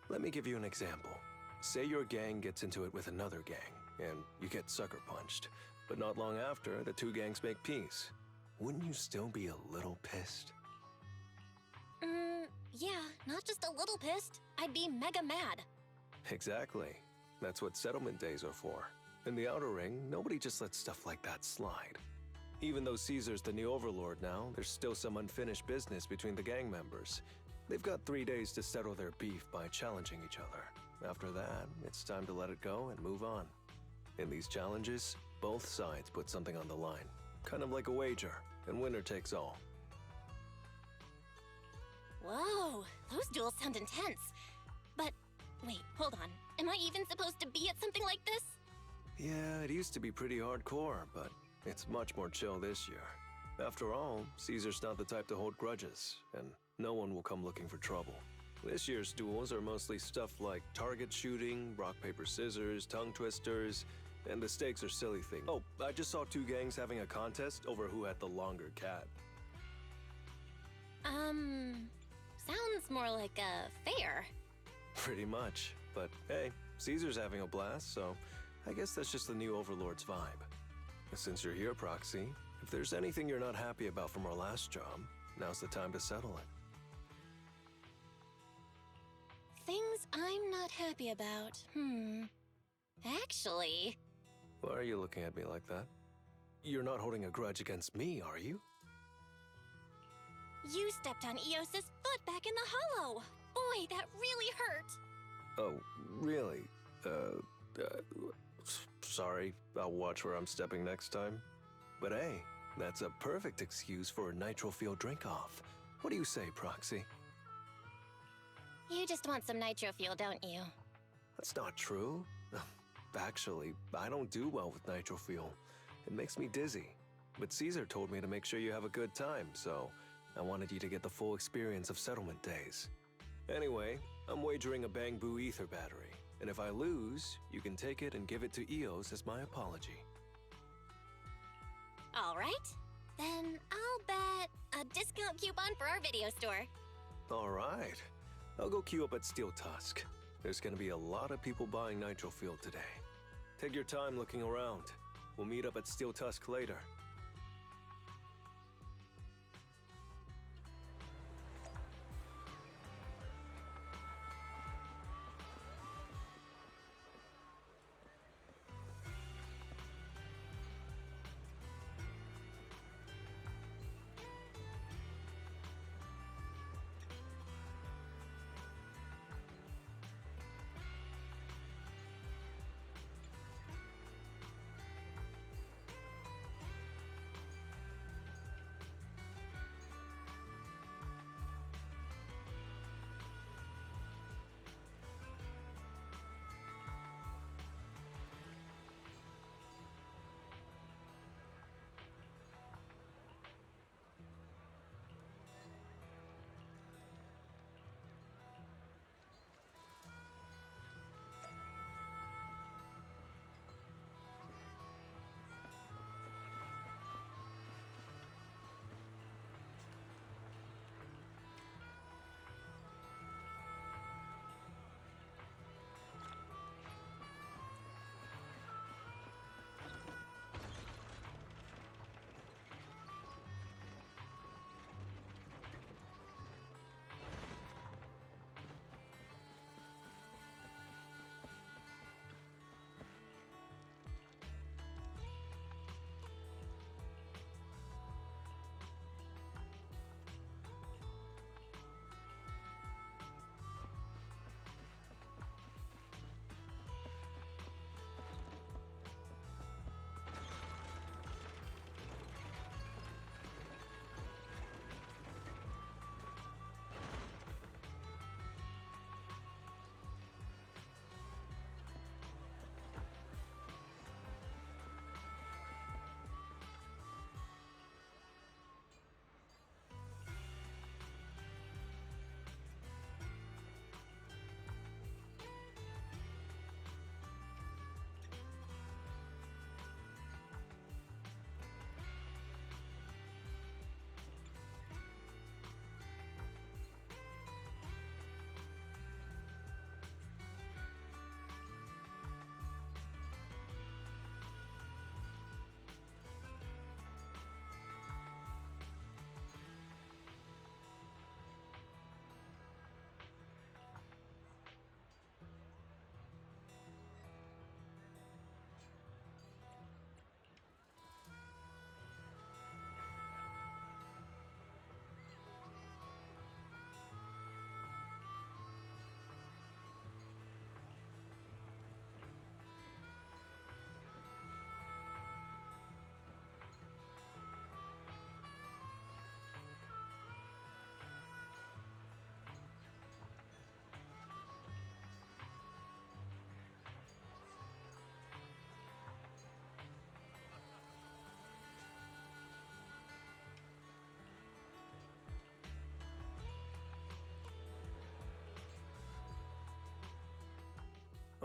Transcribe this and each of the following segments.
Let me give you an example. Say your gang gets into it with another gang, and you get sucker punched. But not long after, the two gangs make peace. Wouldn't you still be a little pissed? Yeah, not just a little pissed. I'd be mega mad. Exactly. That's what settlement days are for. In the Outer Ring, nobody just lets stuff like that slide. Even though Caesar's the new overlord now, there's still some unfinished business between the gang members. They've got 3 days to settle their beef by challenging each other. After that, it's time to let it go and move on. In these challenges, both sides put something on the line. Kind of like a wager, and winner takes all. Whoa, those duels sound intense. But, wait, hold on. Am I even supposed to be at something like this? Yeah, it used to be pretty hardcore, but it's much more chill this year. After all, Caesar's not the type to hold grudges, and no one will come looking for trouble. This year's duels are mostly stuff like target shooting, rock, paper, scissors, tongue twisters, and the stakes are silly things. Oh, I just saw two gangs having a contest over who had the longer cat. Sounds more like a fair. Pretty much, but hey, Caesar's having a blast, so I guess that's just the new Overlord's vibe. Since you're here, Proxy, if there's anything you're not happy about from our last job, now's the time to settle it. Things I'm not happy about. Actually... Why are you looking at me like that? You're not holding a grudge against me, are you? You stepped on Eos's foot back in the hollow. Boy, that really hurt. Oh, really? Sorry, I'll watch where I'm stepping next time. But hey, that's a perfect excuse for a nitro-fuel drink-off. What do you say, Proxy? You just want some nitro fuel, don't you? That's not true. Actually, I don't do well with nitro fuel. It makes me dizzy. But Caesar told me to make sure you have a good time, so I wanted you to get the full experience of settlement days. Anyway, I'm wagering a Bamboo Ether battery, and if I lose, you can take it and give it to Eos as my apology. All right. Then I'll bet a discount coupon for our video store. All right. I'll go queue up at Steel Tusk. There's gonna be a lot of people buying nitro fuel today. Take your time looking around. We'll meet up at Steel Tusk later.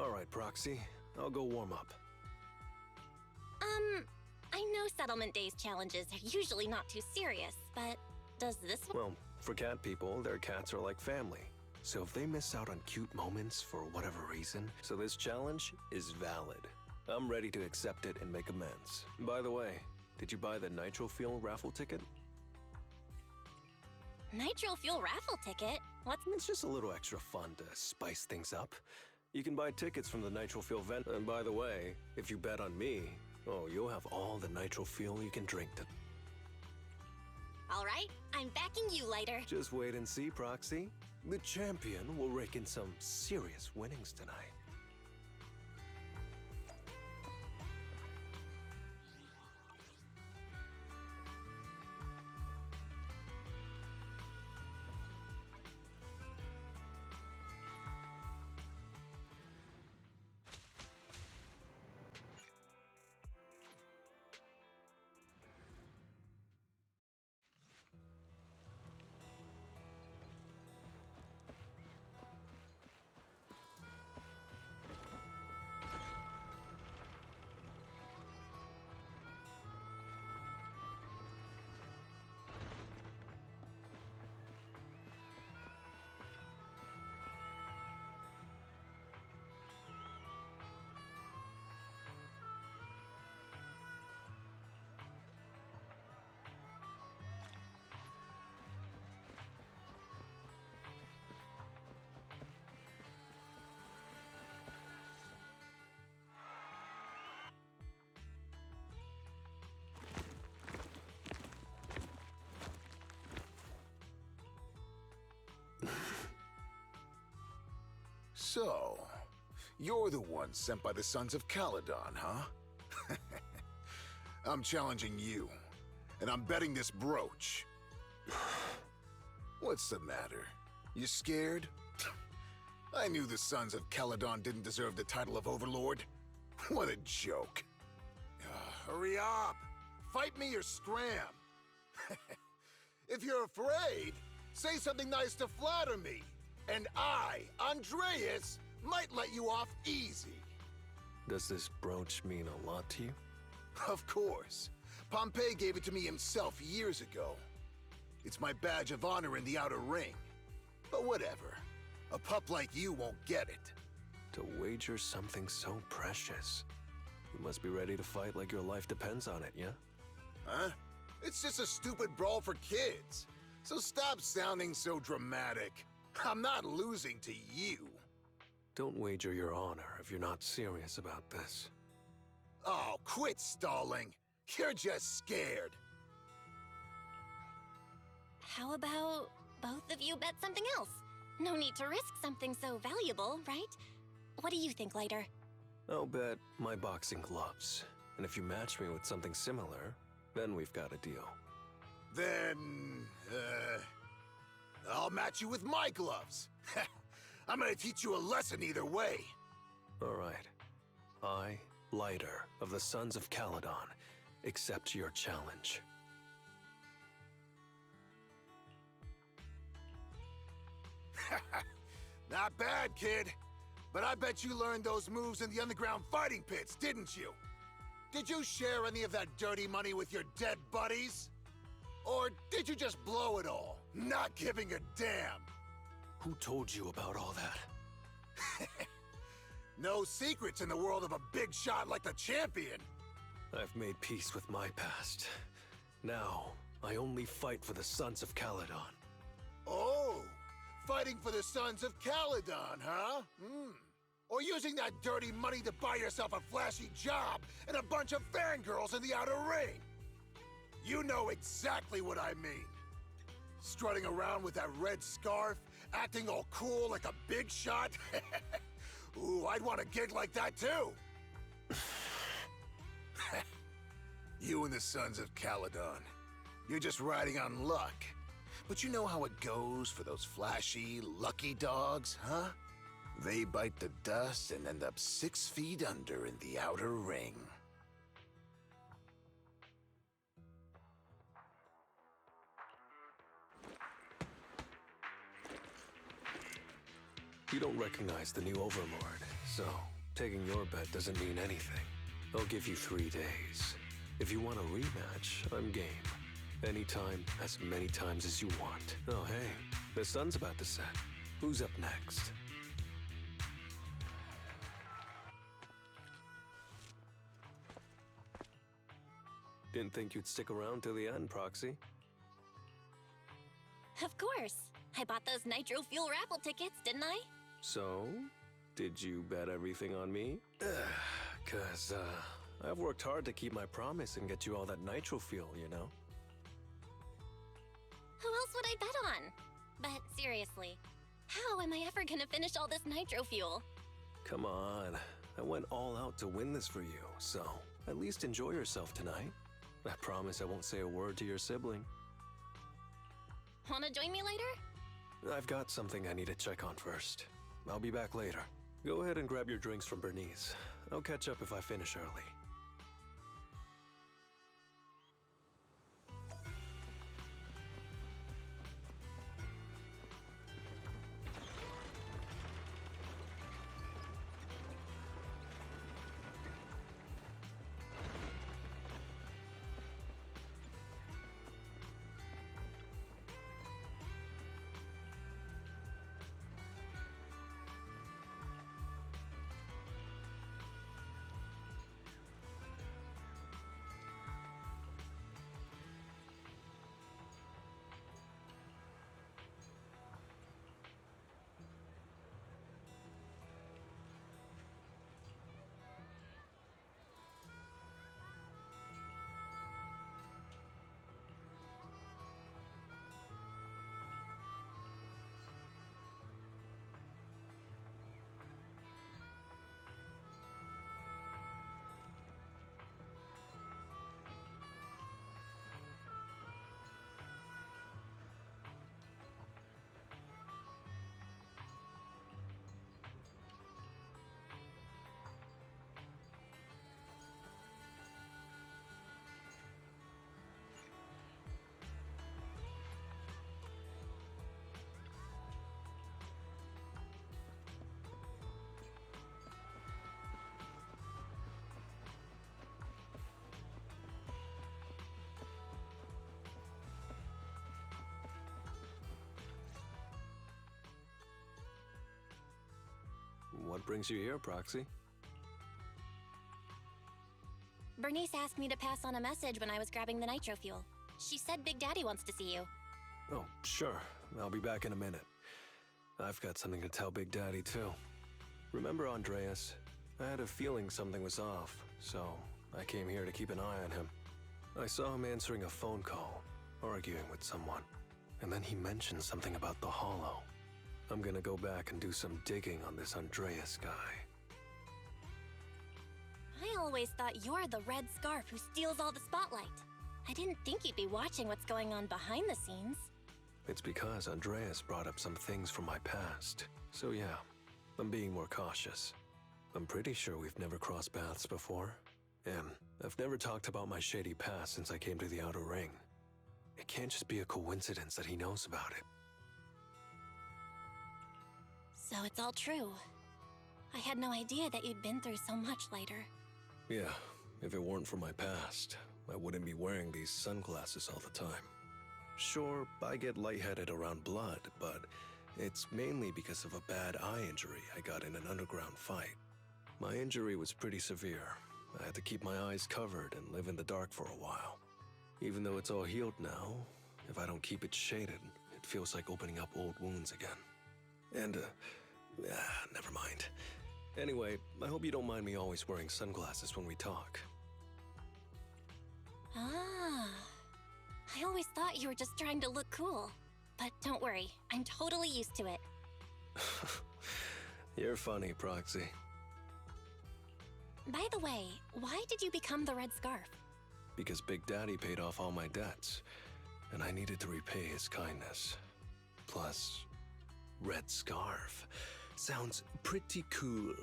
All right, Proxy. I'll go warm up. I know Settlement Days challenges are usually not too serious, but does this one? Well, for cat people, their cats are like family. So if they miss out on cute moments for whatever reason, so this challenge is valid. I'm ready to accept it and make amends. By the way, did you buy the Nitro Fuel raffle ticket? Nitro Fuel raffle ticket? What's... It's just a little extra fun to spice things up. You can buy tickets from the Nitro Fuel vent. And by the way, if you bet on me, oh, you'll have all the Nitro Fuel you can drink to... All right, I'm backing you, Lighter. Just wait and see, Proxy. The champion will rake in some serious winnings tonight. So, you're the one sent by the Sons of Caledon, huh? I'm challenging you, and I'm betting this brooch. What's the matter? You scared? I knew the Sons of Caledon didn't deserve the title of Overlord. What a joke. Hurry up! Fight me or scram! If you're afraid, say something nice to flatter me. And I, Andreas, might let you off easy. Does this brooch mean a lot to you? Of course. Pompey gave it to me himself years ago. It's my badge of honor in the outer ring. But whatever. A pup like you won't get it. To wager something so precious. You must be ready to fight like your life depends on it, yeah? Huh? It's just a stupid brawl for kids. So stop sounding so dramatic. I'm not losing to you. Don't wager your honor if you're not serious about this. Oh, quit stalling. You're just scared. How about both of you bet something else? No need to risk something so valuable, right? What do you think, Lighter? I'll bet my boxing gloves. And if you match me with something similar, then we've got a deal. Then, I'll match you with my gloves. I'm gonna teach you a lesson either way. All right. I, Lighter of the Sons of Caledon, accept your challenge. Not bad, kid. But I bet you learned those moves in the underground fighting pits, didn't you? Did you share any of that dirty money with your dead buddies? Or did you just blow it all, not giving a damn? Who told you about all that? No secrets in the world of a big shot like the champion. I've made peace with my past. Now, I only fight for the Sons of Caledon. Oh, fighting for the Sons of Caledon, huh? Or using that dirty money to buy yourself a flashy job and a bunch of fangirls in the outer ring. You know exactly what I mean. Strutting around with that red scarf, acting all cool like a big shot. Ooh, I'd want a gig like that too. You and the Sons of Caledon. You're just riding on luck. But you know how it goes for those flashy, lucky dogs, huh? They bite the dust and end up 6 feet under in the outer ring. You don't recognize the new Overlord, so taking your bet doesn't mean anything. I'll give you 3 days. If you want a rematch, I'm game. Anytime, as many times as you want. Oh hey, the sun's about to set. Who's up next? Didn't think you'd stick around till the end, Proxy. Of course. I bought those nitro fuel raffle tickets, didn't I? So, did you bet everything on me? Cause, I've worked hard to keep my promise and get you all that nitro fuel, you know? Who else would I bet on? But seriously, how am I ever gonna finish all this nitro fuel? Come on. I went all out to win this for you, so at least enjoy yourself tonight. I promise I won't say a word to your sibling. Wanna join me later? I've got something I need to check on first. I'll be back later. Go ahead and grab your drinks from Bernice. I'll catch up if I finish early. What brings you here, Proxy? Bernice asked me to pass on a message when I was grabbing the nitro fuel. She said Big Daddy wants to see you. Oh, sure. I'll be back in a minute. I've got something to tell Big Daddy, too. Remember Andreas? I had a feeling something was off, so I came here to keep an eye on him. I saw him answering a phone call, arguing with someone, and then he mentioned something about the Hollow. I'm gonna go back and do some digging on this Andreas guy. I always thought you're the red scarf who steals all the spotlight. I didn't think you'd be watching what's going on behind the scenes. It's because Andreas brought up some things from my past. So yeah, I'm being more cautious. I'm pretty sure we've never crossed paths before. And I've never talked about my shady past since I came to the Outer Ring. It can't just be a coincidence that he knows about it. So it's all true. I had no idea that you'd been through so much later. Yeah, if it weren't for my past, I wouldn't be wearing these sunglasses all the time. Sure, I get lightheaded around blood, but it's mainly because of a bad eye injury I got in an underground fight. My injury was pretty severe. I had to keep my eyes covered and live in the dark for a while. Even though it's all healed now, if I don't keep it shaded, it feels like opening up old wounds again. And, never mind. Anyway, I hope you don't mind me always wearing sunglasses when we talk. Ah. I always thought you were just trying to look cool. But don't worry, I'm totally used to it. You're funny, Proxy. By the way, why did you become the Red Scarf? Because Big Daddy paid off all my debts, and I needed to repay his kindness. Plus, Red Scarf sounds pretty cool,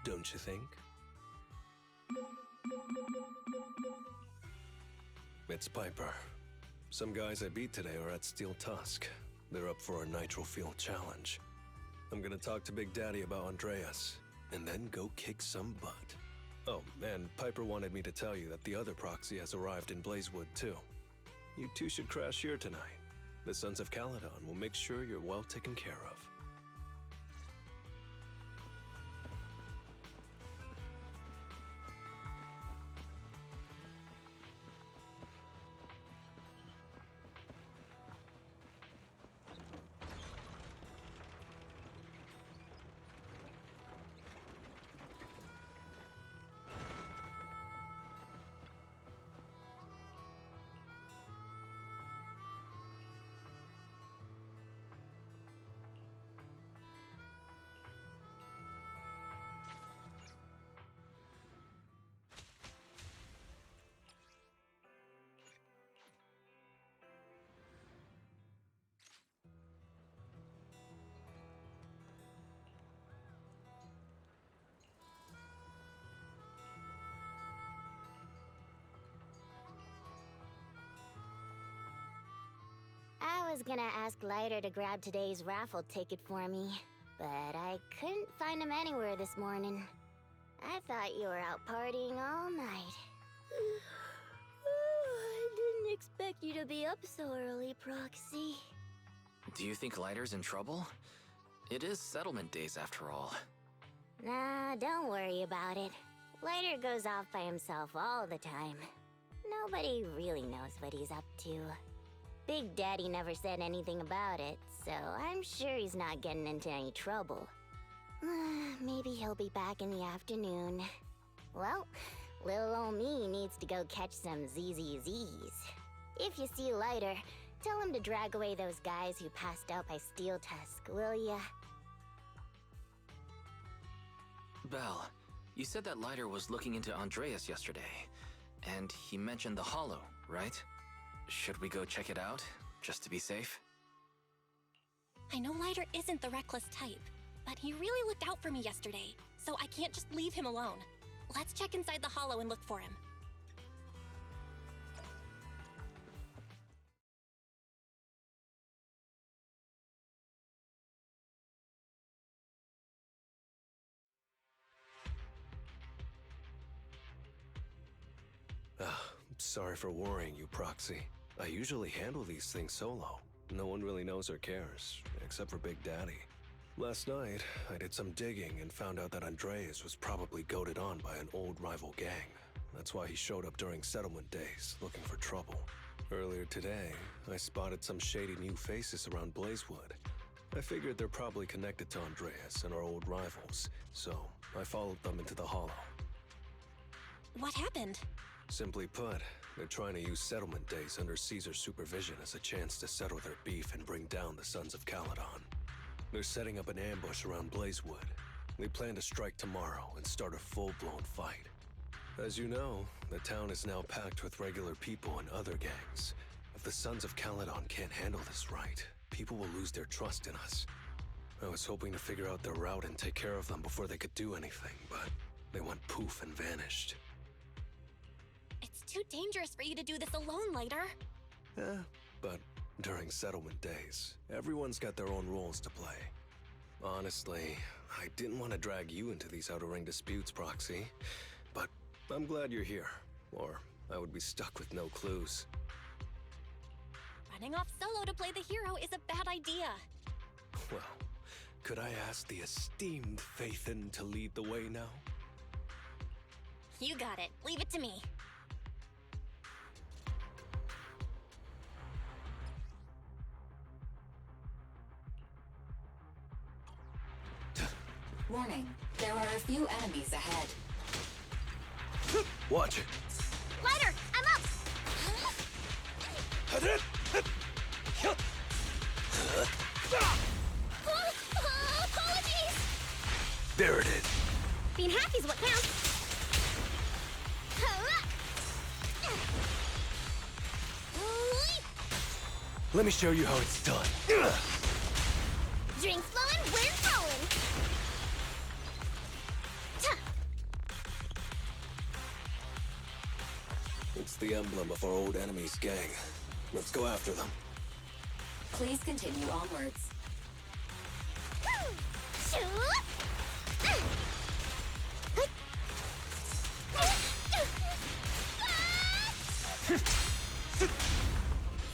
don't you think? It's Piper. Some guys I beat today are at Steel Tusk. They're up for a Nitro Fuel challenge. I'm gonna talk to Big Daddy about Andreas, and then go kick some butt. Oh, and Piper wanted me to tell you that the other proxy has arrived in Blazewood, too. You two should crash here tonight. The Sons of Caledon will make sure you're well taken care of. I was gonna ask Lighter to grab today's raffle ticket for me, but I couldn't find him anywhere this morning. I thought you were out partying all night. I didn't expect you to be up so early, Proxy. Do you think Lighter's in trouble? It is settlement days after all. Nah, don't worry about it. Lighter goes off by himself all the time. Nobody really knows what he's up to. Big Daddy never said anything about it, so I'm sure he's not getting into any trouble. Maybe he'll be back in the afternoon. Well, little ol' me needs to go catch some ZZZs. If you see Lighter, tell him to drag away those guys who passed out by Steel Tusk, will ya? Belle, you said that Lighter was looking into Andreas yesterday, and he mentioned the Hollow, right? Should we go check it out, just to be safe? I know Lighter isn't the reckless type, but he really looked out for me yesterday, so I can't just leave him alone. Let's check inside the Hollow and look for him. Sorry for worrying you, Proxy. I usually handle these things solo. No one really knows or cares, except for Big Daddy. Last night, I did some digging and found out that Andreas was probably goaded on by an old rival gang. That's why he showed up during settlement days, looking for trouble. Earlier today, I spotted some shady new faces around Blazewood. I figured they're probably connected to Andreas and our old rivals, so I followed them into the Hollow. What happened? Simply put, they're trying to use settlement days under Caesar's supervision as a chance to settle their beef and bring down the Sons of Caledon. They're setting up an ambush around Blazewood. They plan to strike tomorrow and start a full-blown fight. As you know, the town is now packed with regular people and other gangs. If the Sons of Caledon can't handle this right, people will lose their trust in us. I was hoping to figure out their route and take care of them before they could do anything, but they went poof and vanished. It's too dangerous for you to do this alone, Lighter. But during settlement days, everyone's got their own roles to play. Honestly, I didn't want to drag you into these outer ring disputes, Proxy, but I'm glad you're here, or I would be stuck with no clues. Running off solo to play the hero is a bad idea. Well, could I ask the esteemed Phaethon to lead the way now? You got it. Leave it to me. Warning, there are a few enemies ahead. Watch it! Lighter, I'm up! Apologies! There it is! Being happy's what counts. Let me show you how it's done. Drinks flowing, we're rolling! It's the emblem of our old enemy's gang. Let's go after them. Please continue onwards.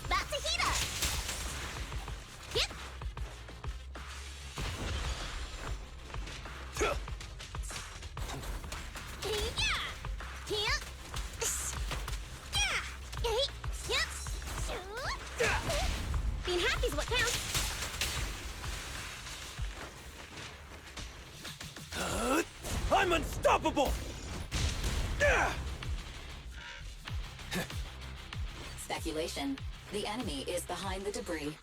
About to heat up. Yep. Being happy's what counts. I'm unstoppable! Speculation. The enemy is behind the debris.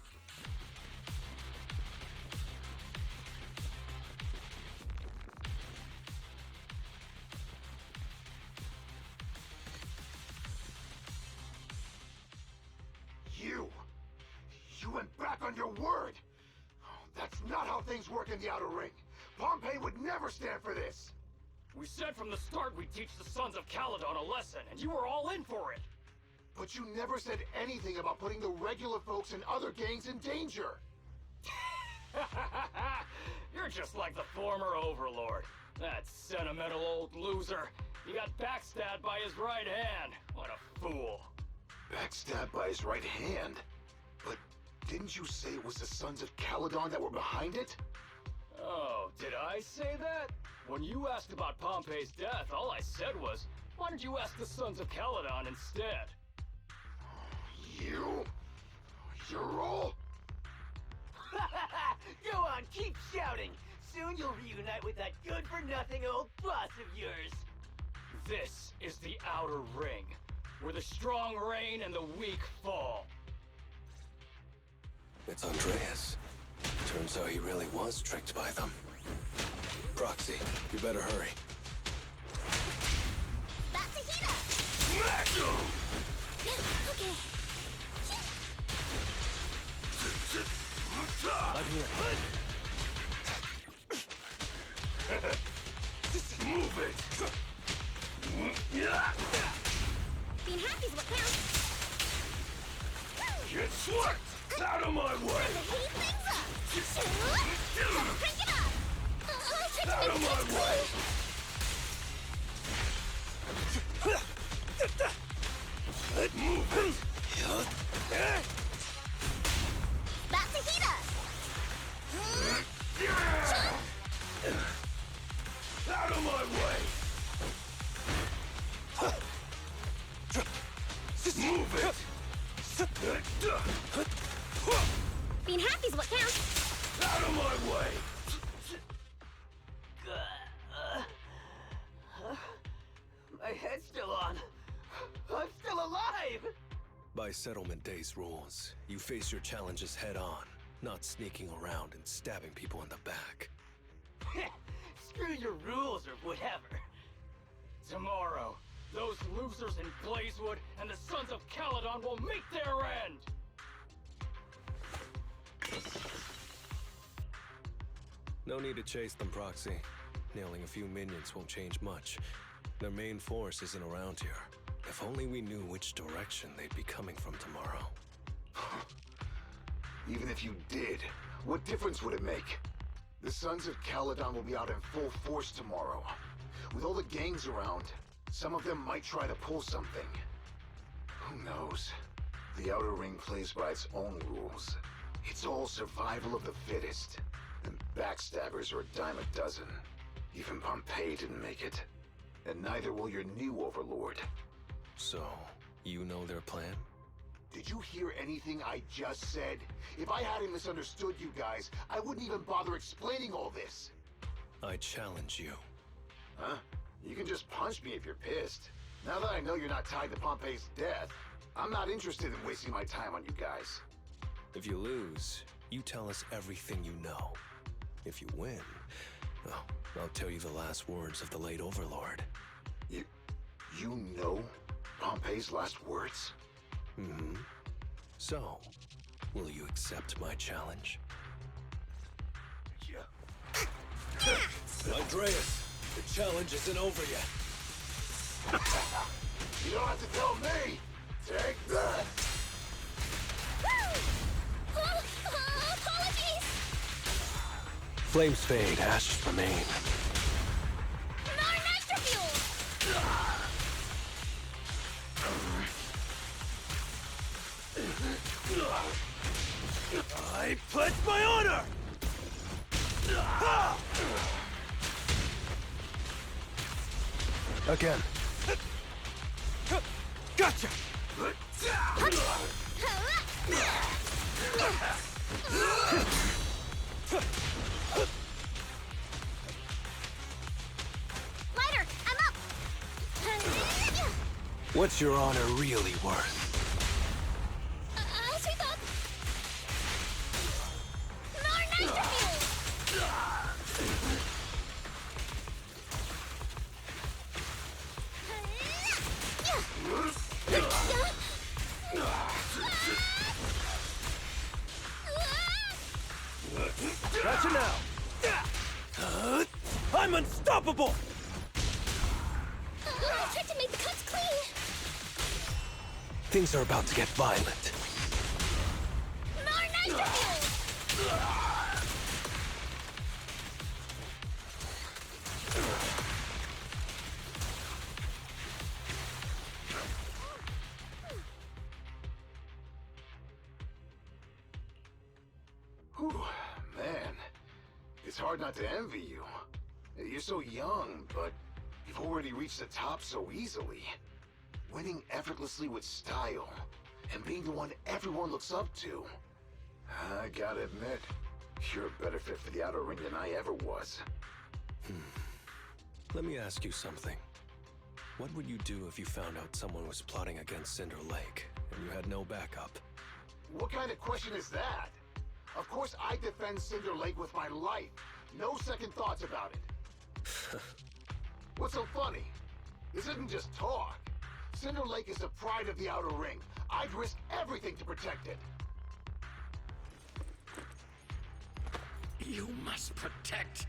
You went back on your word! That's not how things work in the Outer Ring. Pompey would never stand for this! We said from the start we'd teach the Sons of Caledon a lesson, and you were all in for it! But you never said anything about putting the regular folks and other gangs in danger! You're just like the former Overlord. That sentimental old loser. He got backstabbed by his right hand. What a fool. Backstabbed by his right hand? But didn't you say it was the Sons of Caledon that were behind it? Oh, did I say that? When you asked about Pompey's death, all I said was, why don't you ask the Sons of Caledon instead? You're all... Go on, keep shouting! Soon you'll reunite with that good-for-nothing old boss of yours! This is the Outer Ring, where the strong reign and the weak fall. It's Andreas. Turns out he really was tricked by them. Proxy, you better hurry. About to heat up. Okay. I'm here. Move it! Being happy's what counts. Get swept! Out of my way! Heat things up. Crank it up. Out of my way! Move it! About to heat up. Out of my way! Move it! Being happy's what counts. Out of my way! My head's still on. I'm still alive! By Settlement Day's rules, you face your challenges head on, not sneaking around and stabbing people in the back. Screw your rules or whatever. Tomorrow, those losers in Blazewood and the Sons of Caledon will meet their end! No need to chase them, Proxy. Nailing a few minions won't change much. Their main force isn't around here. If only we knew which direction they'd be coming from tomorrow. Even if you did, what difference would it make? The Sons of Caledon will be out in full force tomorrow. With all the gangs around, some of them might try to pull something. Who knows? The Outer Ring plays by its own rules. It's all survival of the fittest. And backstabbers are a dime a dozen. Even Pompey didn't make it. And neither will your new overlord. So, you know their plan? Did you hear anything I just said? If I hadn't misunderstood you guys, I wouldn't even bother explaining all this. I challenge you. Huh? You can just punch me if you're pissed. Now that I know you're not tied to Pompey's death, I'm not interested in wasting my time on you guys. If you lose, you tell us everything you know. If you win, well, I'll tell you the last words of the late Overlord. You know Pompey's last words? Mm-hmm. So, will you accept my challenge? Yeah. Andreas, the challenge isn't over yet. You don't have to tell me! Take that! Apologies! Flames fade, ashes remain. More nitro fuel! I pledge my honor! Again. Gotcha! Lighter, I'm up! What's your honor really worth? I'll sweep up! More nitro fuel! Gotcha now! I'm unstoppable! I tried to make the cuts clean! Things are about to get violent. More nitro fuel! Whew, man. It's hard not to envy you. You're so young, but you've already reached the top so easily. Winning effortlessly with style, and being the one everyone looks up to. I gotta admit, you're a better fit for the outer ring than I ever was. Let me ask you something. What would you do if you found out someone was plotting against Cinder Lake, and you had no backup? What kind of question is that? Of course I defend Cinder Lake with my life. No second thoughts about it. What's so funny? This isn't just talk. Cinder Lake is the pride of the Outer Ring. I'd risk everything to protect it. You must protect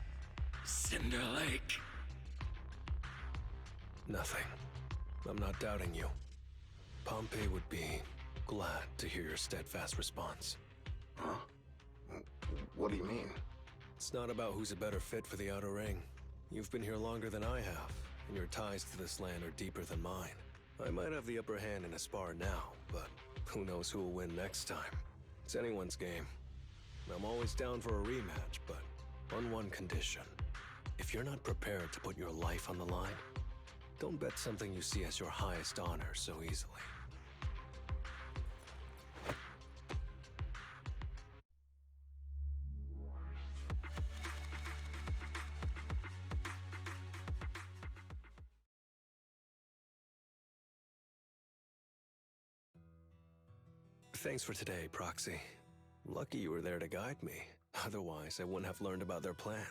Cinder Lake. Nothing. I'm not doubting you. Pompey would be glad to hear your steadfast response. Huh? What do you mean? It's not about who's a better fit for the Outer Ring. You've been here longer than I have, and your ties to this land are deeper than mine. I might have the upper hand in a spar now, but who knows who will win next time. It's anyone's game. I'm always down for a rematch, but on one condition. If you're not prepared to put your life on the line, don't bet something you see as your highest honor so easily. Thanks for today, Proxy. Lucky you were there to guide me. Otherwise, I wouldn't have learned about their plan.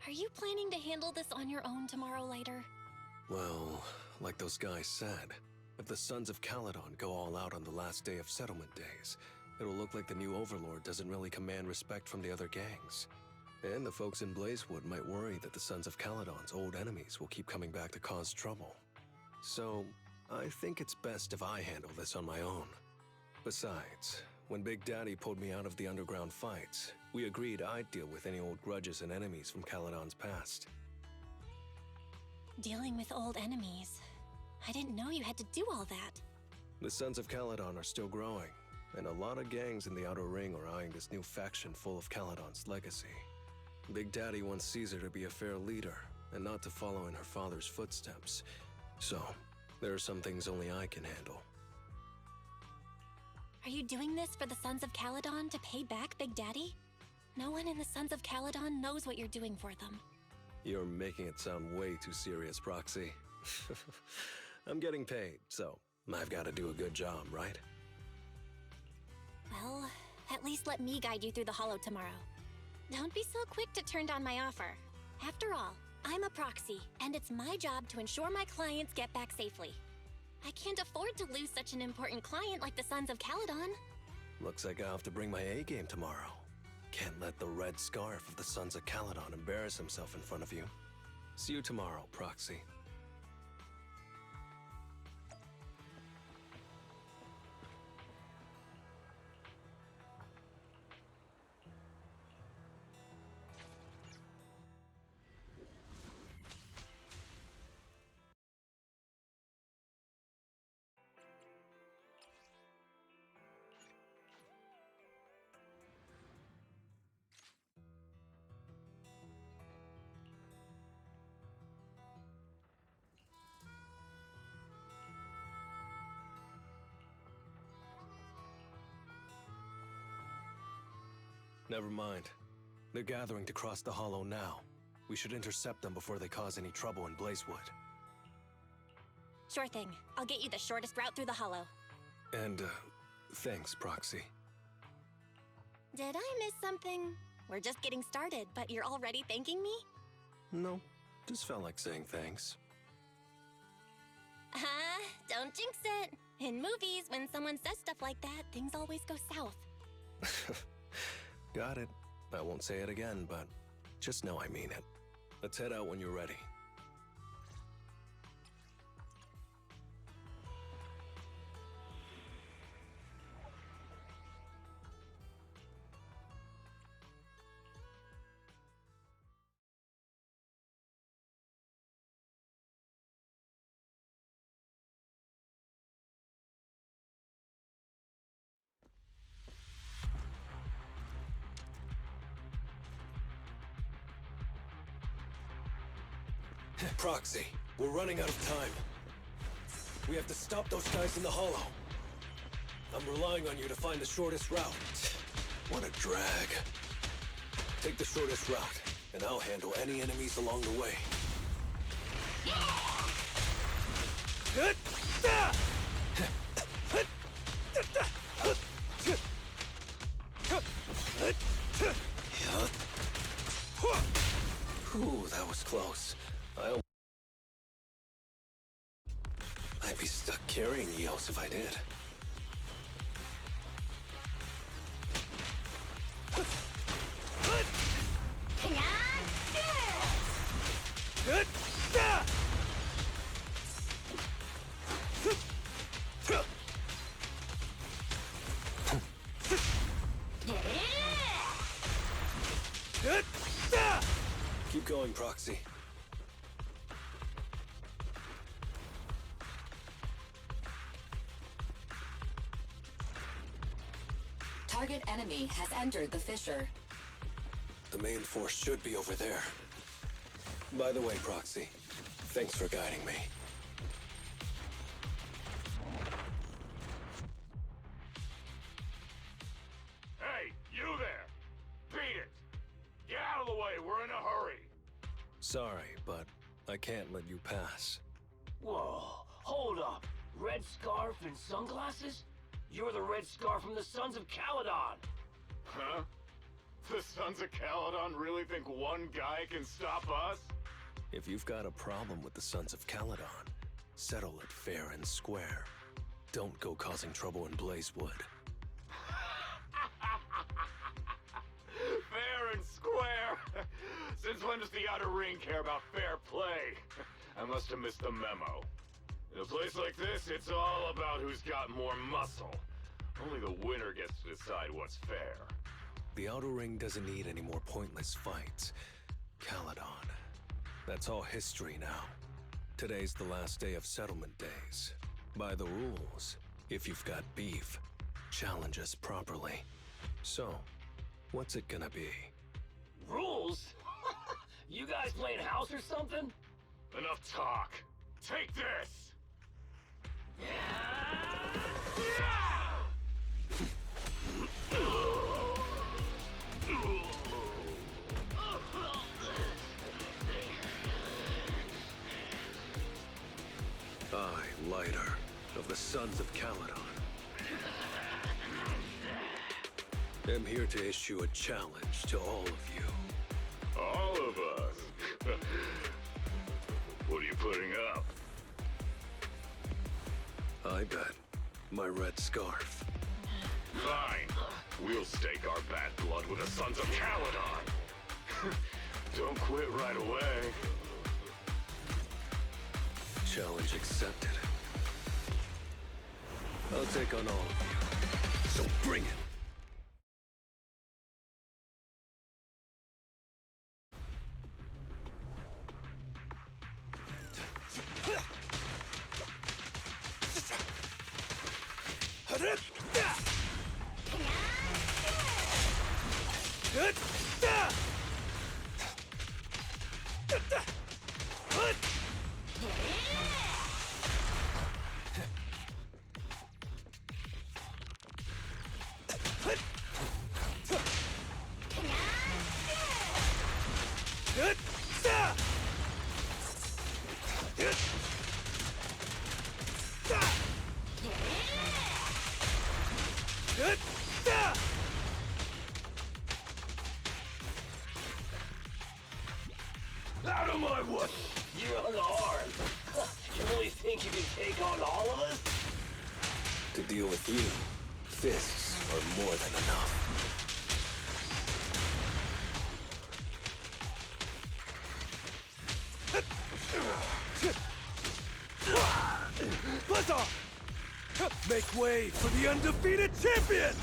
Are you planning to handle this on your own tomorrow, Lighter? Well, like those guys said, if the Sons of Caledon go all out on the last day of settlement days, it'll look like the new Overlord doesn't really command respect from the other gangs. And the folks in Blazewood might worry that the Sons of Caledon's old enemies will keep coming back to cause trouble. So, I think it's best if I handle this on my own. Besides, when Big Daddy pulled me out of the underground fights, we agreed I'd deal with any old grudges and enemies from Caledon's past. Dealing with old enemies. I didn't know you had to do all that. The Sons of Caledon are still growing, and a lot of gangs in the Outer Ring are eyeing this new faction full of Caledon's legacy. Big Daddy wants Caesar to be a fair leader, and not to follow in her father's footsteps. So, there are some things only I can handle. Are you doing this for the Sons of Caledon to pay back Big Daddy? No one in the Sons of Caledon knows what you're doing for them. You're making it sound way too serious, Proxy. I'm getting paid, so I've got to do a good job, right? Well, at least let me guide you through the Hollow tomorrow. Don't be so quick to turn down my offer. After all, I'm a proxy, and it's my job to ensure my clients get back safely. I can't afford to lose such an important client like the Sons of Caledon. Looks like I'll have to bring my A-game tomorrow. Can't let the red scarf of the Sons of Caledon embarrass himself in front of you. See you tomorrow, Proxy. Never mind. They're gathering to cross the hollow now. We should intercept them before they cause any trouble in Blazewood. Sure thing. I'll get you the shortest route through the hollow. And, thanks, Proxy. Did I miss something? We're just getting started, but you're already thanking me? No, just felt like saying thanks. Don't jinx it. In movies, when someone says stuff like that, things always go south. Got it. I won't say it again, but just know I mean it. Let's head out when you're ready. Proxy, we're running out of time. We have to stop those guys in the hollow. I'm relying on you to find the shortest route. What a drag. Take the shortest route, and I'll handle any enemies along the way. Ooh, that was close. I'd be stuck carrying yalls if I did. Keep going, Proxy. Target enemy has entered the fissure. The main force should be over there. By the way, Proxy, thanks for guiding me. Hey, you there! Beat it! Get out of the way, we're in a hurry! Sorry, but I can't let you pass. Whoa, hold up. Red scarf and sunglasses? You're the Red Scarf from the Sons of Caledon! Huh? The Sons of Caledon really think one guy can stop us? If you've got a problem with the Sons of Caledon, settle it fair and square. Don't go causing trouble in Blazewood. Fair and square! Since when does the Outer Ring care about fair play? I must have missed the memo. In a place like this, it's all about who's got more muscle. Only the winner gets to decide what's fair. The Outer Ring doesn't need any more pointless fights. Caledon. That's all history now. Today's the last day of settlement days. By the rules, if you've got beef, challenge us properly. So, what's it gonna be? Rules? You guys playing house or something? Enough talk. Take this! I, Lighter, of the Sons of Caledon, am here to issue a challenge to all of you. All of us? What are you putting up? I bet my red scarf. Fine. We'll stake our bad blood with the Sons of Caledon. Don't quit right away. Challenge accepted. I'll take on all of you. So bring it! Out of my way! You're unarmed. You really think you can take on all of us? To deal with you, fists are more than enough. Blizzard! Make way for the undefeated champion!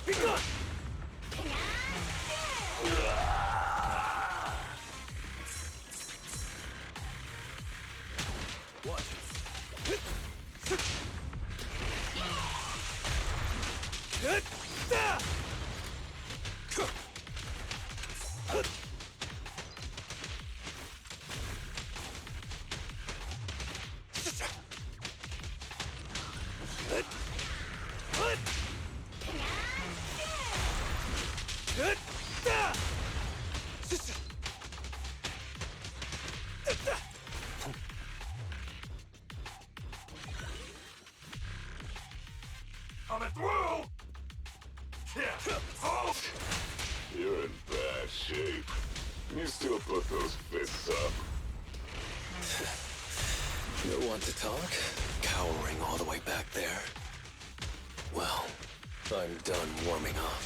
Be gone! Watch. Coming through! Oh! You're in bad shape. You still put those fists up. You want to talk? Cowering all the way back there? Well, I'm done warming up.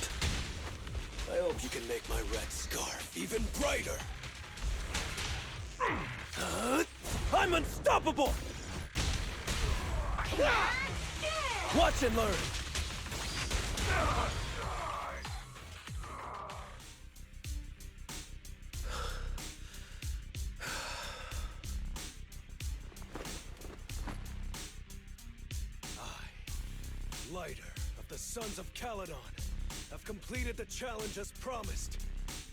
I hope you can make my red scarf even brighter. I'm unstoppable! Watch and learn! Lighter of the Sons of Caledon, have completed the challenge as promised.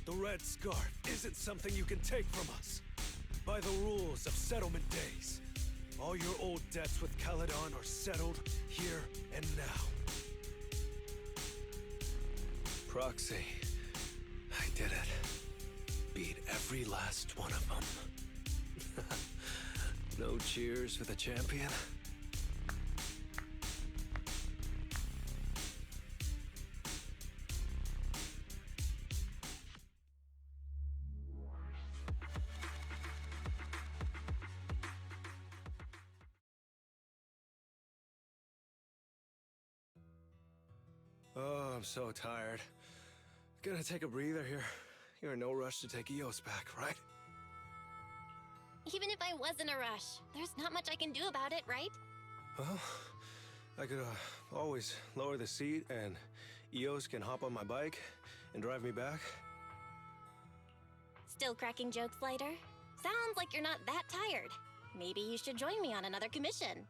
The Red Scarf isn't something you can take from us. By the rules of settlement days, all your old debts with Caledon are settled here and now. Proxy, I did it. Beat every last one of them. No cheers for the champion? Oh, I'm so tired. Gonna take a breather here. You're in no rush to take Eos back, right? Even if I was in a rush, there's not much I can do about it, right? Well, I could always lower the seat and Eos can hop on my bike and drive me back. Still cracking jokes, Lighter? Sounds like you're not that tired. Maybe you should join me on another commission.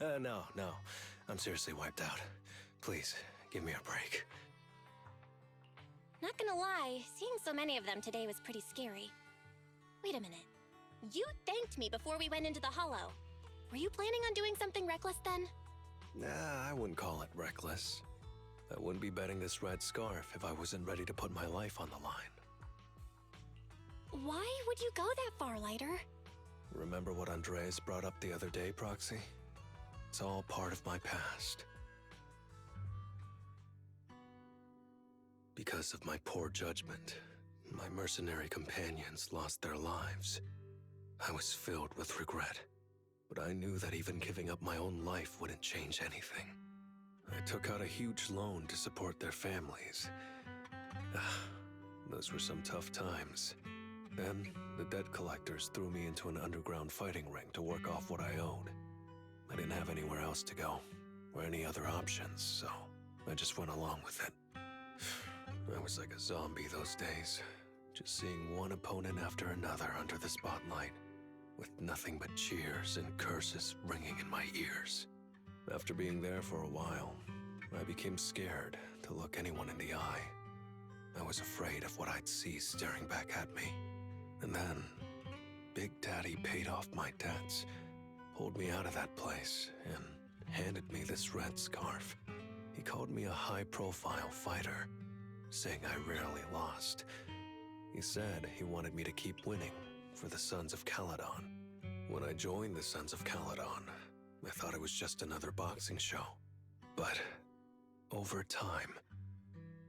No. I'm seriously wiped out. Please, give me a break. Not gonna lie, seeing so many of them today was pretty scary. Wait a minute. You thanked me before we went into the Hollow. Were you planning on doing something reckless then? Nah, I wouldn't call it reckless. I wouldn't be betting this red scarf if I wasn't ready to put my life on the line. Why would you go that far, Lighter? Remember what Andreas brought up the other day, Proxy? It's all part of my past. Because of my poor judgment, my mercenary companions lost their lives. I was filled with regret, but I knew that even giving up my own life wouldn't change anything. I took out a huge loan to support their families. Those were some tough times. Then, the debt collectors threw me into an underground fighting ring to work off what I owed. I didn't have anywhere else to go, or any other options, so I just went along with it. I was like a zombie those days, just seeing one opponent after another under the spotlight, with nothing but cheers and curses ringing in my ears. After being there for a while, I became scared to look anyone in the eye. I was afraid of what I'd see staring back at me. And then, Big Daddy paid off my debts, pulled me out of that place, and handed me this red scarf. He called me a high-profile fighter, saying I rarely lost. He said he wanted me to keep winning for the Sons of Caledon. When I joined the Sons of Caledon, I thought it was just another boxing show. But over time,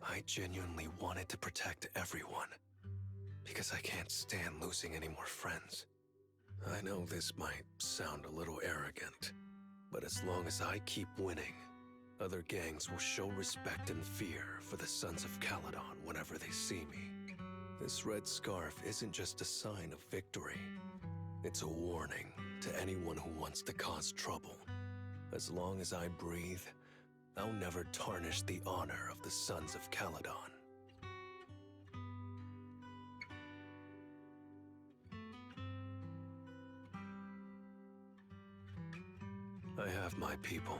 I genuinely wanted to protect everyone. Because I can't stand losing any more friends. I know this might sound a little arrogant, but as long as I keep winning, other gangs will show respect and fear for the Sons of Caledon whenever they see me. This red scarf isn't just a sign of victory. It's a warning to anyone who wants to cause trouble. As long as I breathe, I'll never tarnish the honor of the Sons of Caledon. I have my people,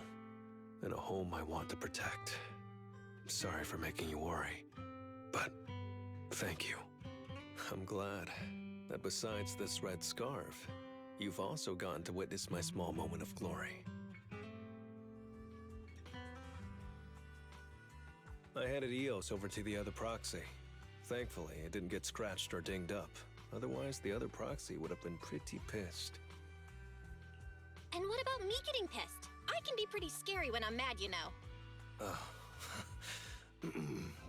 and a home I want to protect. Sorry for making you worry, but thank you. I'm glad that besides this red scarf, you've also gotten to witness my small moment of glory. I handed Eos over to the other proxy. Thankfully, it didn't get scratched or dinged up. Otherwise, the other proxy would have been pretty pissed. And what about me getting pissed? I can be pretty scary when I'm mad, you know.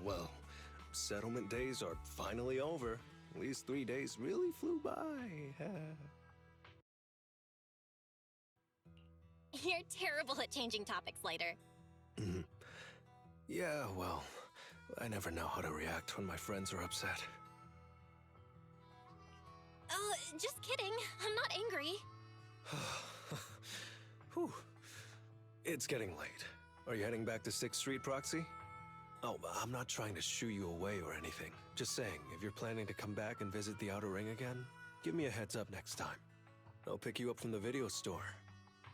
Well, settlement days are finally over. These 3 days really flew by. You're terrible at changing topics later. Yeah, well, I never know how to react when my friends are upset. Oh, just kidding. I'm not angry. Whew. It's getting late. Are you heading back to 6th Street, Proxy? Oh, I'm not trying to shoo you away or anything. Just saying, if you're planning to come back and visit the Outer Ring again, give me a heads up next time. I'll pick you up from the video store.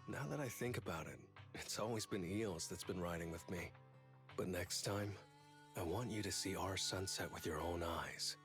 Now that I think about it, it's always been Eos that's been riding with me. But next time, I want you to see our sunset with your own eyes.